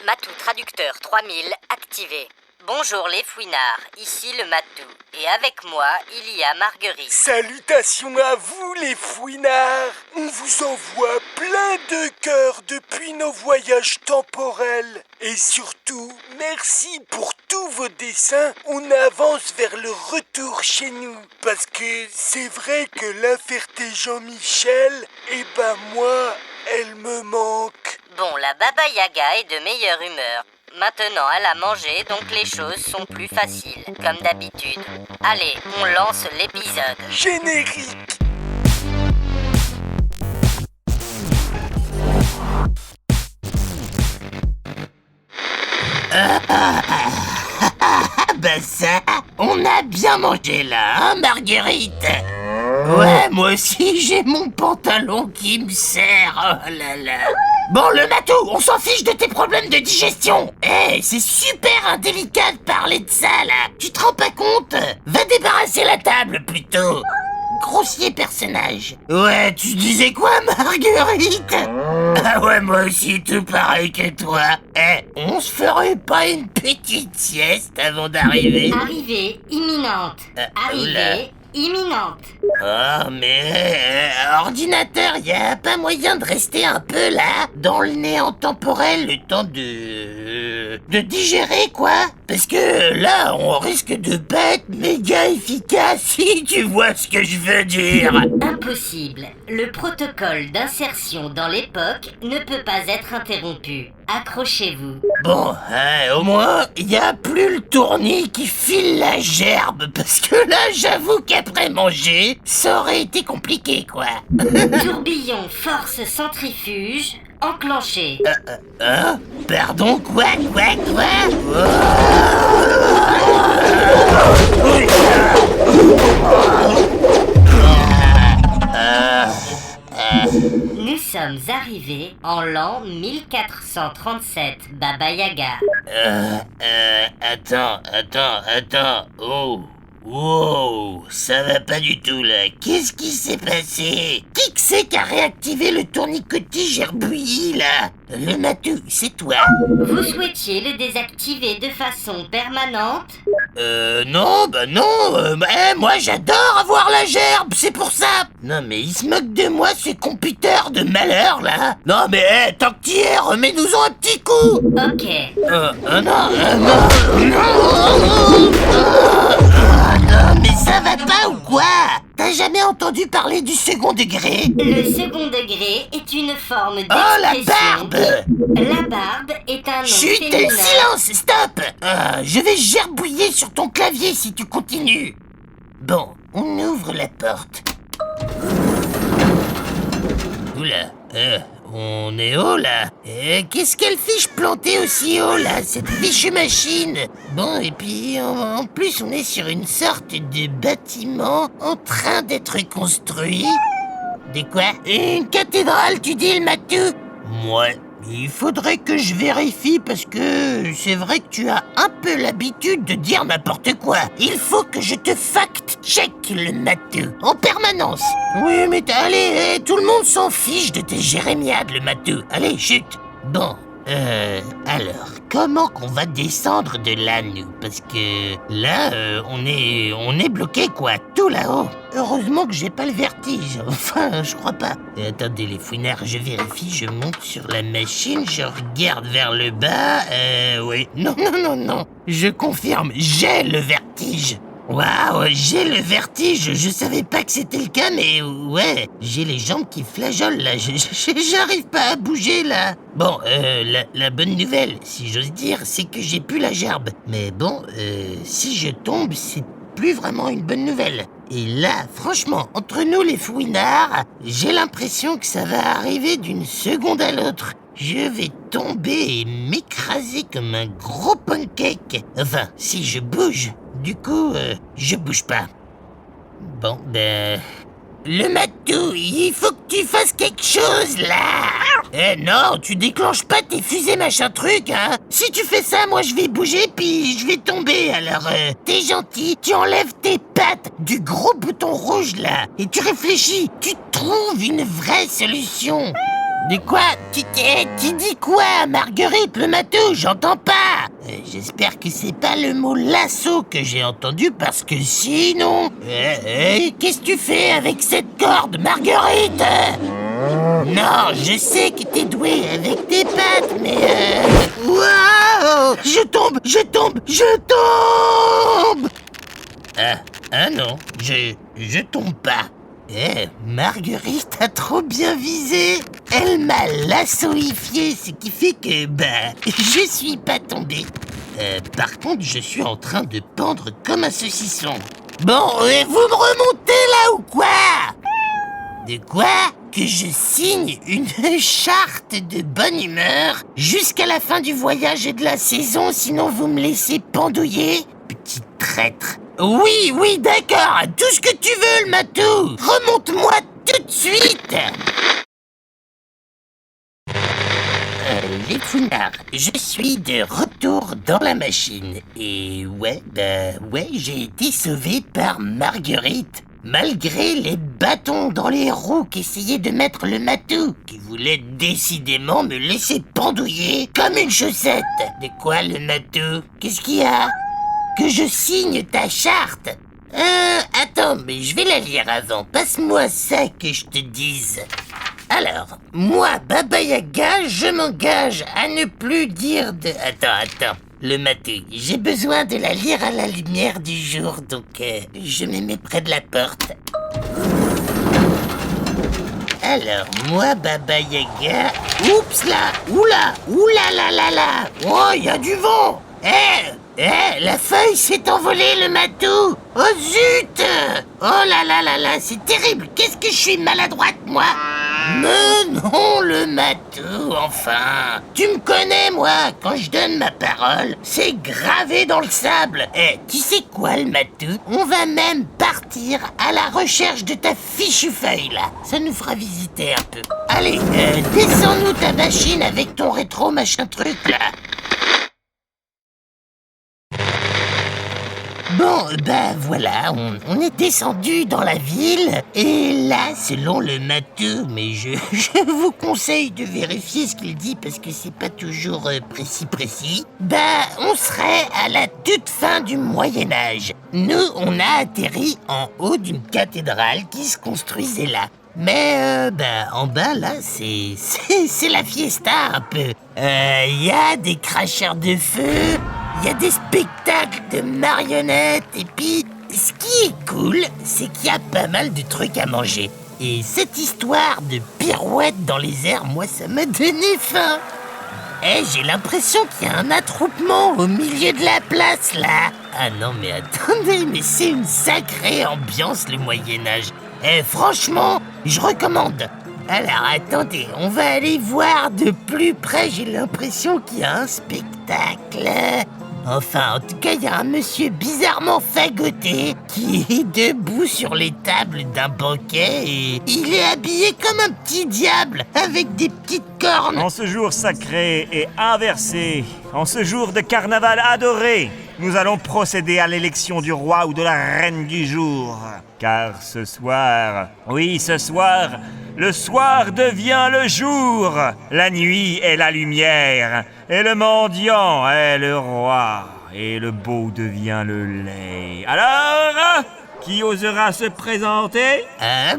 Matou traducteur 3000 activé. Bonjour les fouinards, ici le Matou. Et avec moi, il y a Marguerite. Salutations à vous les fouinards. On vous envoie plein de cœurs depuis nos voyages temporels. Et surtout, merci pour tous vos dessins. On avance vers le retour chez nous. Parce que c'est vrai que la Ferté-Jean-Michel, moi, elle me manque. Bon, la Baba Yaga est de meilleure humeur. Maintenant, elle a mangé, donc les choses sont plus faciles, comme d'habitude. Allez, on lance l'épisode. Générique. Ben ça, on a bien mangé là, hein, Marguerite? Ouais, moi aussi, j'ai mon pantalon qui me serre, oh là là. Bon, le Matou, on s'en fiche de tes problèmes de digestion. C'est super indélicat de parler de ça, là. Tu te rends pas compte? Va débarrasser la table, plutôt. Grossier personnage. Ouais, tu disais quoi, Marguerite? Ah ouais, moi aussi, tout pareil que toi. On se ferait pas une petite sieste avant d'arriver? Arrivée imminente. Arrivée imminente. Oh, mais ordinateur, y a pas moyen de rester un peu là, dans le néant temporel, le temps de digérer, quoi? Parce que là, on risque de pas être méga efficace, si tu vois ce que je veux dire. Impossible. Le protocole d'insertion dans l'époque ne peut pas être interrompu. Accrochez-vous. Bon, au moins, y a plus le tournis qui file la gerbe, parce que là, j'avoue qu'après manger, ça aurait été compliqué, quoi. Tourbillon force centrifuge enclenché. Pardon, quoi? Nous sommes arrivés en l'an 1437, Baba Yaga. Attends. Oh. Wow, ça va pas du tout là. Qu'est-ce qui s'est passé? Qui que c'est qui a réactivé le tournicotis gerbouillis là? Le Matou, c'est toi. Vous souhaitiez le désactiver de façon permanente? Non. Moi j'adore avoir la gerbe, c'est pour ça. Non mais il se moque de moi ce computer de malheur là. Non mais tant que t'y es, remets-nous-en un petit coup. Ok. Non, mais ça va pas ou quoi? T'as jamais entendu parler du second degré? Le second degré est une forme d'expression. Oh, la barbe! La barbe est un nom Chut, féminin. silence, stop! Je vais gerbouiller sur ton clavier si tu continues. Bon, on ouvre la porte. Oula, on est haut là. Qu'est-ce qu'elle fiche plantée aussi haut là, cette fichue machine? Bon, et puis en plus on est sur une sorte de bâtiment en train d'être construit. De quoi? Une cathédrale, tu dis, le Matou? Ouais. Il faudrait que je vérifie parce que c'est vrai que tu as un peu l'habitude de dire n'importe quoi. Il faut que je te fact-check, le Matou, en permanence. Oui, mais allez, tout le monde s'en fiche de tes jérémiades, le Matou. Allez, chut. Bon, alors, comment qu'on va descendre de là, nous? Parce que là, on est bloqué, quoi, tout là-haut. Heureusement que j'ai pas le vertige. Enfin, je crois pas. Attendez, les fouinards, je vérifie, je monte sur la machine, je regarde vers le bas, oui. Non. Je confirme, j'ai le vertige. Waouh, j'ai le vertige, je savais pas que c'était le cas, mais ouais, j'ai les jambes qui flageolent là, j'arrive pas à bouger là. Bon, la bonne nouvelle, si j'ose dire, c'est que j'ai plus la gerbe. Mais bon, si je tombe, c'est plus vraiment une bonne nouvelle. Et là, franchement, entre nous les fouinards, j'ai l'impression que ça va arriver d'une seconde à l'autre. Je vais tomber et m'écraser comme un gros pancake. Enfin, si je bouge. Du coup, je bouge pas. Bon, le Matou, il faut que tu fasses quelque chose, là. Non, tu déclenches pas tes fusées machin truc, hein. Si tu fais ça, moi je vais bouger puis je vais tomber. Alors, t'es gentil, tu enlèves tes pattes du gros bouton rouge, là. Et tu réfléchis, tu trouves une vraie solution. De quoi? Tu dis quoi, Marguerite, le matou? J'entends pas. J'espère que c'est pas le mot lasso que j'ai entendu, parce que sinon... qu'est-ce que tu fais avec cette corde, Marguerite? Non, je sais que t'es douée avec tes pattes, mais... Waouh! Je tombe! Ah non, je tombe pas. Marguerite a trop bien visé. Elle m'a lassoifié, ce qui fait que, je suis pas tombé. Par contre, je suis en train de pendre comme un saucisson. Bon, vous me remontez là ou quoi? De quoi? Que je signe une charte de bonne humeur jusqu'à la fin du voyage et de la saison, sinon vous me laissez pendouiller? Petit traître. Oui, d'accord, tout ce que tu veux, le matou. Remonte-moi tout de suite. Les fouinards, je suis de retour dans la machine. Et ouais, j'ai été sauvé par Marguerite. Malgré les bâtons dans les roues qu'essayait de mettre le matou, qui voulait décidément me laisser pendouiller comme une chaussette. De quoi, le matou? Qu'est-ce qu'il y a? Que je signe ta charte? Attends, mais je vais la lire avant. Passe-moi ça que je te dise. Alors, moi, Baba Yaga, je m'engage à ne plus dire de... Attends. Le matou, j'ai besoin de la lire à la lumière du jour, donc je me mets près de la porte. Alors, moi, Baba Yaga... Oups là! Oula! Oh, il y a du vent! La feuille s'est envolée, le matou! Oh zut! Oh là, c'est terrible! Qu'est-ce que je suis maladroite, moi? Mais non, le matou, enfin! Tu me connais, moi, quand je donne ma parole, c'est gravé dans le sable! Tu sais quoi, le matou? On va même partir à la recherche de ta fichue feuille, là! Ça nous fera visiter un peu. Allez, descends-nous ta machine avec ton rétro machin truc, là! Bon, voilà, on est descendu dans la ville, et là, selon le matou, mais je vous conseille de vérifier ce qu'il dit parce que c'est pas toujours précis, on serait à la toute fin du Moyen-Âge. Nous, on a atterri en haut d'une cathédrale qui se construisait là. Mais, en bas, là, c'est la fiesta un peu. Y a des cracheurs de feu, il y a des spectacles de marionnettes, et puis, ce qui est cool, c'est qu'il y a pas mal de trucs à manger. Et cette histoire de pirouettes dans les airs, moi, ça m'a donné faim. J'ai l'impression qu'il y a un attroupement au milieu de la place, là. Ah non, mais attendez, mais c'est une sacrée ambiance, le Moyen-Âge. Franchement, je recommande. Alors, attendez, on va aller voir de plus près, j'ai l'impression qu'il y a un spectacle. Enfin, en tout cas, il y a un monsieur bizarrement fagoté qui est debout sur les tables d'un banquet et il est habillé comme un petit diable avec des petites cornes. En ce jour sacré et inversé, en ce jour de carnaval adoré, nous allons procéder à l'élection du roi ou de la reine du jour. Car ce soir, le soir devient le jour, la nuit est la lumière, et le mendiant est le roi, et le beau devient le lait. Alors, qui osera se présenter?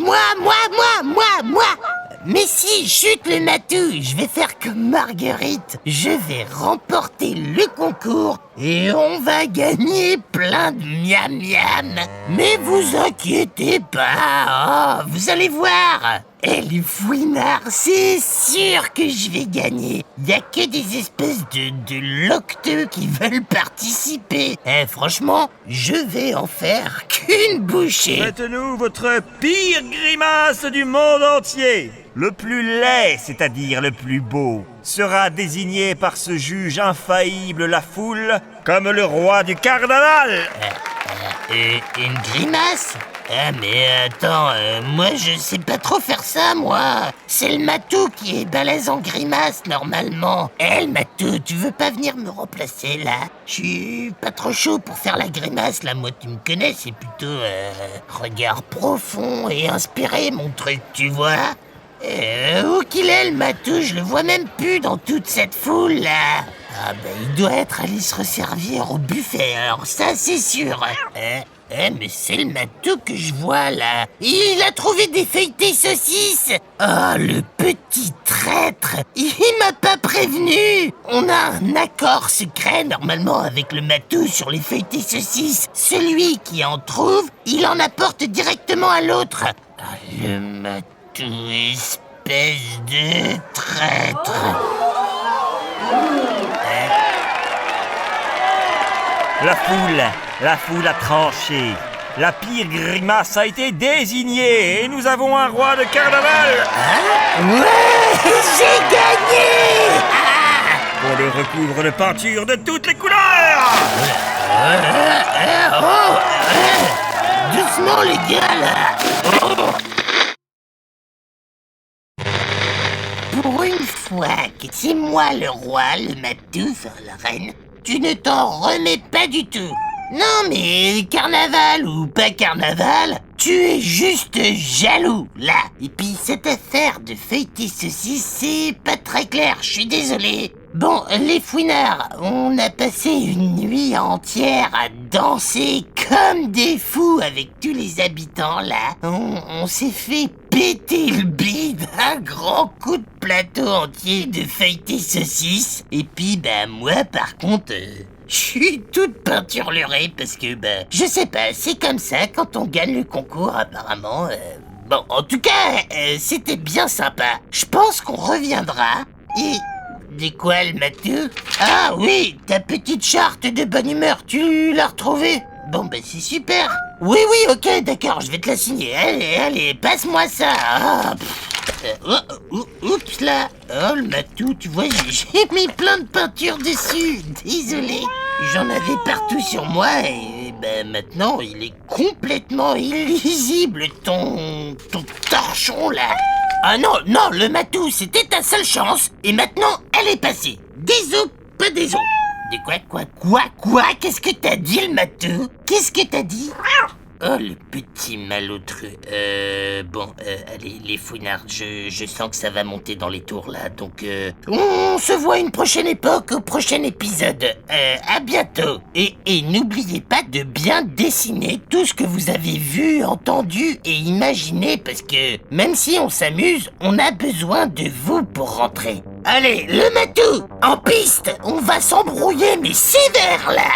Moi. Mais si, chute le matou, je vais faire comme Marguerite. Je vais remporter le concours et on va gagner plein de miam. Mais vous inquiétez pas, vous allez voir. Les fouinards, c'est sûr que je vais gagner. Y a que des espèces de locteux qui veulent participer. Franchement, je vais en faire qu'une bouchée. Faites-nous votre pire grimace du monde entier. Le plus laid, c'est-à-dire le plus beau, sera désigné par ce juge infaillible la foule comme le roi du carnaval. Une grimace? Mais attends, moi je sais pas trop faire ça, moi. C'est le matou qui est balèze en grimace, normalement. Le matou, tu veux pas venir me remplacer, là? Je suis pas trop chaud pour faire la grimace, là. Moi, tu me connais, c'est plutôt regard profond et inspiré, mon truc, tu vois? Où qu'il est le matou? Je le vois même plus dans toute cette foule là. Ah bah il doit être allé se resservir au buffet, alors ça c'est sûr. Mais c'est le matou que je vois là. Il a trouvé des feuilletés saucisses. Oh le petit traître. Il m'a pas prévenu. On a un accord secret normalement avec le matou sur les feuilletés saucisses. Celui qui en trouve, il en apporte directement à l'autre. Ah, le matou, espèce de traître. La foule a tranché. La pire grimace a été désignée et nous avons un roi de carnaval. Ouais, j'ai gagné. On le recouvre de peinture de toutes les couleurs. Doucement les gars là. Pour une fois que c'est moi le roi, le matou, enfin la reine, tu ne t'en remets pas du tout. Non mais carnaval ou pas carnaval, tu es juste jaloux, là. Et puis cette affaire de feuilleté saucisse, c'est pas très clair, je suis désolé. Bon, les fouinards, on a passé une nuit entière à danser comme des fous avec tous les habitants, là. On s'est fait péter le bide, un grand coup de plateau entier de feuilleté saucisse. Et puis, moi, par contre... je suis toute peinturlurée parce que, je sais pas, c'est comme ça quand on gagne le concours apparemment. Bon, en tout cas, c'était bien sympa. Je pense qu'on reviendra. Et... de quoi le matou? Ah oui, ta petite charte de bonne humeur, tu l'as retrouvée? Bon, c'est super. Oui, ok, d'accord, je vais te la signer. Allez, passe-moi ça. Ah, oups là. Oh, le matou, tu vois, j'ai mis plein de peinture dessus. Désolé. J'en avais partout sur moi et maintenant, il est complètement illisible, ton torchon là. Ah non, le matou, c'était ta seule chance et maintenant, elle est passée. Désolé, pas désolé. De quoi? Qu'est-ce que t'as dit, le matou? Qu'est-ce que t'as dit? Oh, le petit malotru. Allez, les fouinards, je sens que ça va monter dans les tours, là. Donc, on se voit une prochaine époque, au prochain épisode. À bientôt. Et n'oubliez pas de bien dessiner tout ce que vous avez vu, entendu et imaginé, parce que même si on s'amuse, on a besoin de vous pour rentrer. Allez, le matou, en piste, on va s'embrouiller, mais sévère, là.